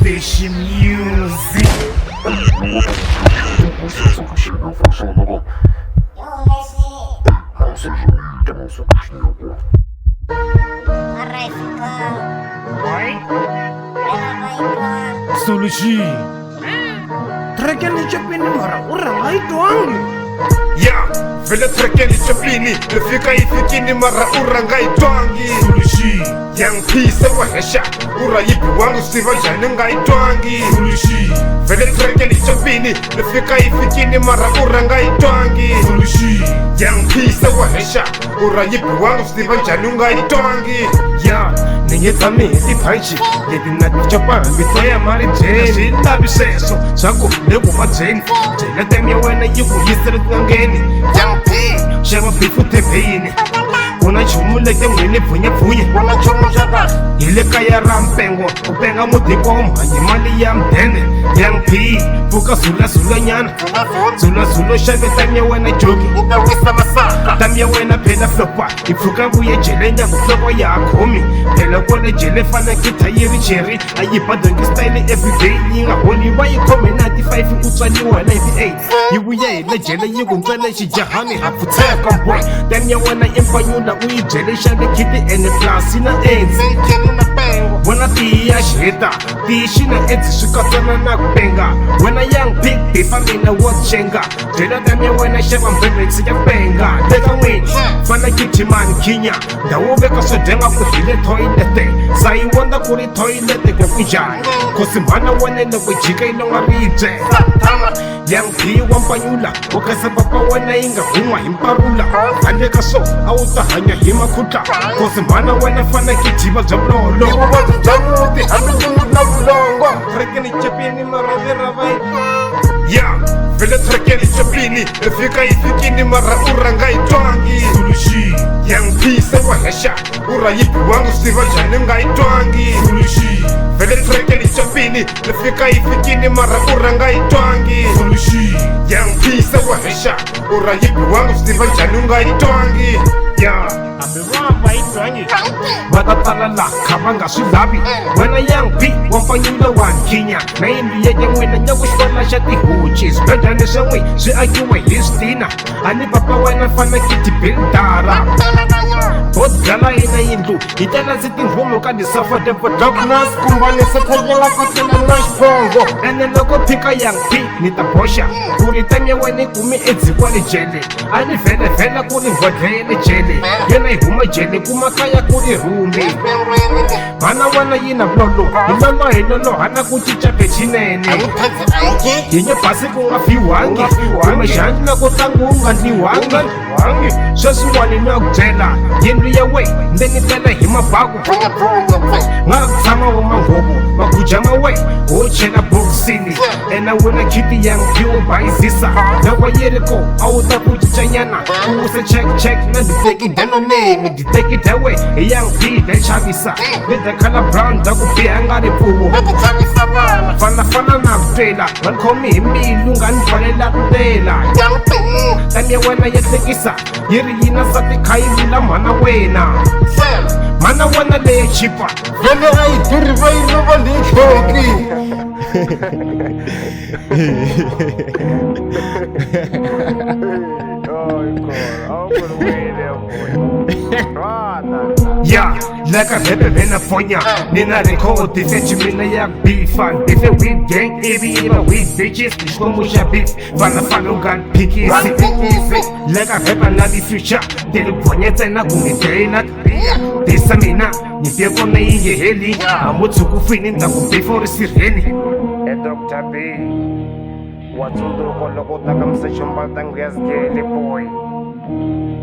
Solution Music. Solution. Track ni chapini mara uranga itwangi. Ya, vele trekeni chapini nifika ifikini mara uranga itwangi. Solution. Yang pisa wa hesha ura yipi wangu siva jani nga itwangi. Solution. Vele trekeni chapini nifika ifikini mara uranga itwangi. Solution. Yang pisa wa hesha ura yipi wangu siva jani nga itwangi. Ya, ningetami ipaichi leti natichapa vitoya mari jeni labiseso chako leku majeni jena temya wena yiku yisere tangeni Yang P shema bifu tepeni Kuna chumu leke mwene punya punya Kuna chumu shaka Ile kaya rampengo Upenga mutiko manye mali ya mtende Yang P Puka sula sula nyana Sula sula shave tamya wena jogi Uka wisa masaka Tamya wena pela flopa Ifuka buye jele nya muflopa ya akomi Pela kone jele fana kita yiri cheri Ayipa dongi style everyday Yinga honi wa yikome 95 Utswali wa 98 Yibuye ile jele yigunzwele shijahani Haputaya kamboy Tamya wena impanyula uyi jele shale kiti ene plasi na AIDS Wana tiya shita Tishina AIDS shikatana na kupenga Wana young pig bifamina watchenga Jela tamya wena sheva mbebe sija penga Dega win Fana kiti man kinya Dawobe kasodenga kuhile toilete Sai wanda kuri toilete kwa kujai Kosimana wane na kujika ilonga rije Yang P wampanyula Wakasa papa wana inga hunwa himparula Ande kaso auta hanya hima kuta Kosimana wana fana kitiba jablolo Watu jamu uti hamidu na bulongo. Trekeni chapini maravira vai Ya, vele trekeni chapini nifika ifikini mara uranga itwangi. Solution. Yang pisa wa hesha ura yipi wangu siva jani nga itwangi. Solution. Vele trekeni chapini nifika ifikini mara uranga itwangi. Solution. Yang pisa wa hesha ura yipi wangu siva jani nga itwangi. Ya, Amiramba itwangi Wadatalala kabanga sulabi Wena young P wampanyula wan kinya Na India jangwena nyagushwala shati huchis Bedane sawi si akiwa histina Ani papa wena fana kiti bildara Bot gala ina indu Itala ziti ngumu kadi safa depo Darkness kumbani satayela kutila nash bongo Ene loko pika young P nitaposha Kuri tamya wene kumi edzi wali jele Ani vele vela kuri vodlele jele Yena ihuma jele kumakaya kuri rumbi Mana wana yina blolo Ilolo hana kuchicha pechinene Yenye pasi kunga fiwangi Kumeshanji na kutangu unga niwangi Shosu wani na kutela Yendu ya wey Ndeni tela hima bagu Nga kutama wa mangobo Makujama wey Ochena boxini Ena wena kiti yang piwa baizisa Dawa yereko Auta kuchicha nyana Uuse check Na diteki dano name Diteki dawe Yang P den chavisa Nida kala brown Daku pia ngari puwo Fana na kutela Wankomi himilu Nganifalela kutela Tanya wena yetekisa Yiri yina sati kaivila mana wena Mana wana leye chipa vele haitiri vairuva likoki. Ya, leka pepe vena fonya Nina record dife chimina ya beefan Dife with gang, ima with bitches Nishkomusha beef, fana ungan piki isi Leka pepe na di future Dili ponye tena kunitena Disa mina, nipia kone iye heli Amutsu kufini ndaku before sireni Dr. B Watsundo kolo kutaka msechumba tangu ya zgele boy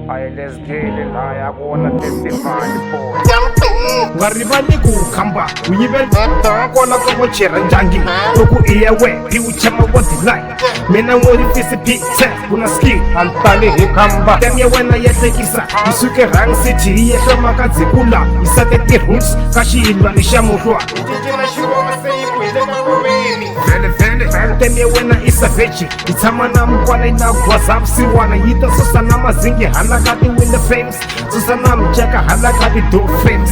Aye let's get it high, I wanna testify boy Ngaribani kukamba, uyibe kona komo chera njangi Toku iya we, piu chama wadi lai Mena mwori fisi pizza, kuna ski, antali hikamba Temya wena yetekisa, isuke rang city Iye kama kazikula, isate tirhus, kashi ilwa nishamurua Ijijina shiro wase ipuide kakuweni Vele, system ya wena i savage yi tshama na mukwana na gwaza vusiwana yi ta susa na mazingi hala ka ti-window frames susa na miceka hala ka ti-door frames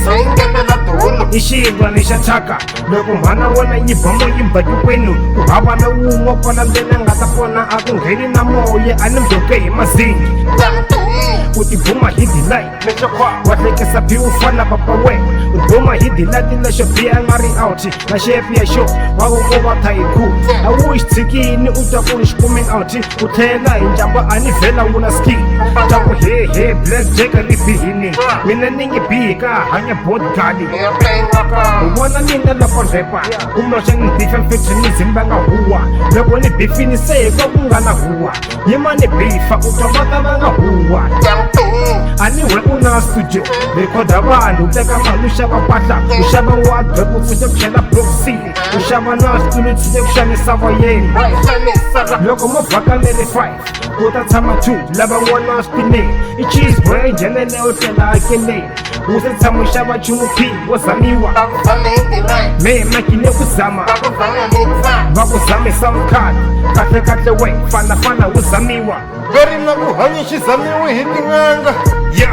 i xiyindlwana xa thyaka loko mhana wena yi bomo yi mbatikwenu ku hava na wun'we kwala ndzeni nga ta kona a ku ngheni na moya a ni mdoke hi mazingi u ti buma hi delight wa hlekisa bi u fana papa we u buma hi delight lexo biya nga ri out na xefi ya xo wa ku ko va thayikhu a wu xi tshikini u twa ku ri xi coming out u tlhela hi njamba a ni vhela wu na ski ta ku he black jack ri bihini mina ni nge bihi ka hanya bodyguard u vona mina loko repa kumloxa ni bifa mfethu ni zimba nga huwa loko ni bifini se ko ku nga na huwa yima ni bifa u twa va ta va nga huwa aniwe u na studio rekhoda vanhu u teka mali u xava mpahla u xava wardrobe u tshike ku chela boxi u xava na switulu u tshike ku xanisa vayeni loko mo vhakanele 5 u ta tshama 2 lava n'wana swipineni i cheese boy njhenele u tlela akeleni u se tshama u xava nchumu p wo zamiwa me makile ku zama va ku zamisa mkhadi kahlekahle we fanafana u zamiwa veri na ku hanya xi zamiwe hi tin'anga ya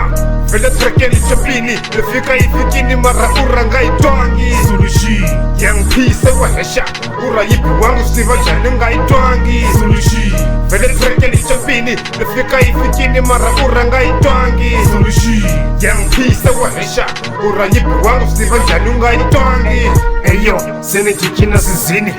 vele trekeni chapini fika yi fikini mara u ranga yi twangi suluxi yang phise wa hesha u ra yi biwangu swi va njhani nga yi twangi suluxi vele trekeni chapini fika yi fikini mara u ranga yi twangi suluxi yang phise wa hesha u ra yi biwangu swi va njhani nga yi twangi eyo se ni cincina sizini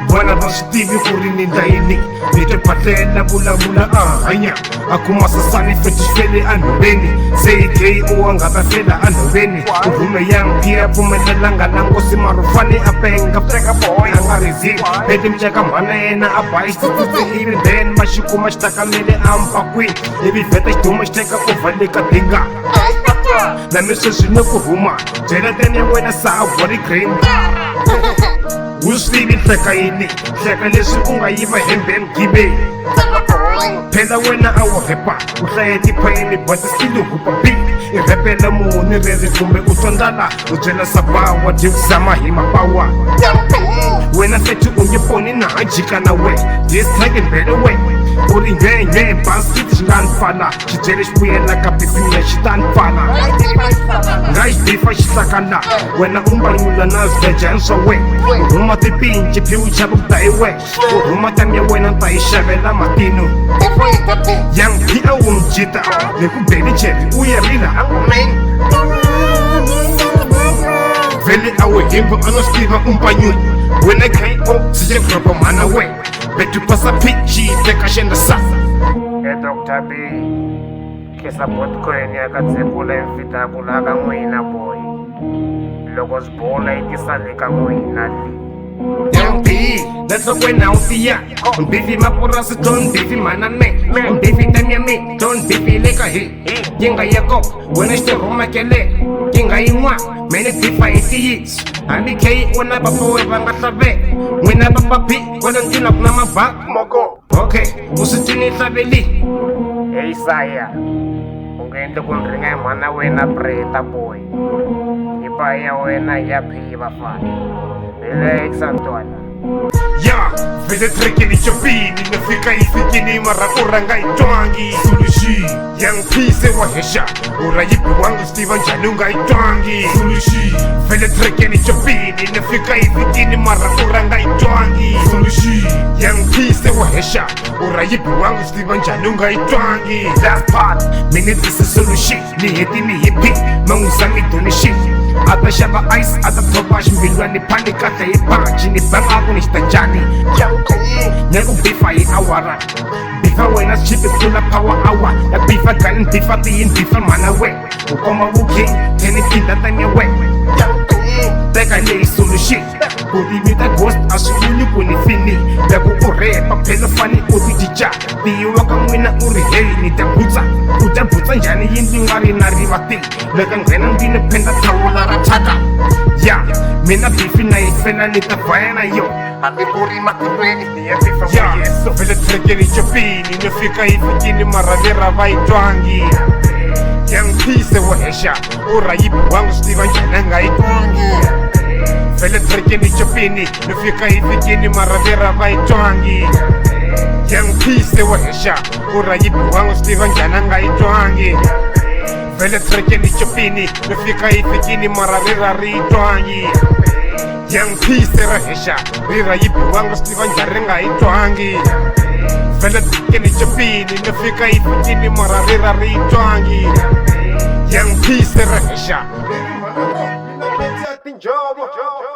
vona va swi tivi ku ri ni ndayini ni ti phatlela vulavula a hanya a kuma sasani feti xifele anhoveni se hi geyi u wa nga ta fela anhoveni u vume yangi ya pfumelelanga na ngosi marufani a penga teka boy a nga rizivi leti miceka mhana yena a bayi xitsitsitsi ivi then va xi kuma xi takamele a mpakwini ivi vheta xi duma xi teka over le ka dinga na mi sweswi ni ku rhuma jeleteni ya wena saa body cream wu swi tivi hleka yini hleka leswi u nga yiva hembeni gibeni phela wena a wu repa u hlaya tiphayini bati stili hupa beat i repela muni reri kumbe u tsondala u byela sabawa dyi ku zama hi mapawa wena feti u nge poni na ha jika na we distrake mbele we u ri nyenye baskiti xi nga ni pfala xidyele xi vuyela ka bifini xi ta ni pfala nga xi difa xi hlakala wena u mbanyula na swivejani swa we u rhuma tipinci phi u chava ku ta hi wexe u rhuma tani ya wena ni ta yi xavela matino yang phi a wu ni jita ni ku beli cheri u yerila vele a wu hembu a no swi tiva u mpanyula wena ko sije kropo mhana we betu pasa pichi teka xenda sa Dr. B kisa botcoin ya ka tsekula mfita kula ka n'wina boy loko swibola yi tisa le ka n'wina Yampi, that's when now see ya. Bifi mapurasi don't bifi manane. Bifi tamya me don't bifi leka he. Kinga yako when I stay home makele. Kinga imwa mene bifa iti. Ani kei wana bapa we banga sabe. Wena bapa pi wana ntina kuna maba. Moko. Okay, usitini sabeli. Hey saya. Ungende kunringa mana wena preta boy. Ipa ya wena ya pi bafani. Relax Antoine. ya vele trekeni chapini nafika ifikini mara u ranga yi twangi suluxi yang phise wa hesha u ra yi biwangu swi tiva njhani u nga yi twangi suluxi vele trekeni chapini nafika ifikini mara u ranga yi twangi suluxi yang phise wa hesha u ra yi biwangu swi tiva njhani u nga yi twangi Last part, minute is a solution. Ni heti ni hippie, mangusa mi donation. Ata xava ice, ata topa ximbilwani panika ta hi banji ni banga ku ni xitanjani. Nyaku bifa hi awara. Bifa wena chipi kula power hour. Ya bifa gani bifa tiyin bifa mana we. Ukoma wuki, teni kinda tanya we. Teka leyi solution. Kudi mita ghost aswili kuni fini. Yaku urepa phela fani uti jicha. Tiyiwa ka n'wina u ri hey ni ta butsa. U ta butsa njhani yindlu nga ri na rivati. Loko nghena ndini phenda thawula ra thyaka. Ya, mina bifi na yi fela ni ta vhaya na yo. Hambi ku ri matirhweni ni ya bifa ya wa yeso. vele trekeni chapini nafika ifikini mara lera va yi twangi yang phise wa hesha u ra yi biwangu swi tiva njhani a nga yi twangi vele trekeni chopini nifika ifikini mara vera vai twangi yang phise wa hesha urayipi wangu Steve njana ngai twangi vele trekeni chopini nifika ifikini mara vera ri twangi yang phise ra hesha urayipi wangu Steve njana ngai twangi vele trekeni chopini nifika ifikini mara vera ri twangi yang phise ra hesha Job.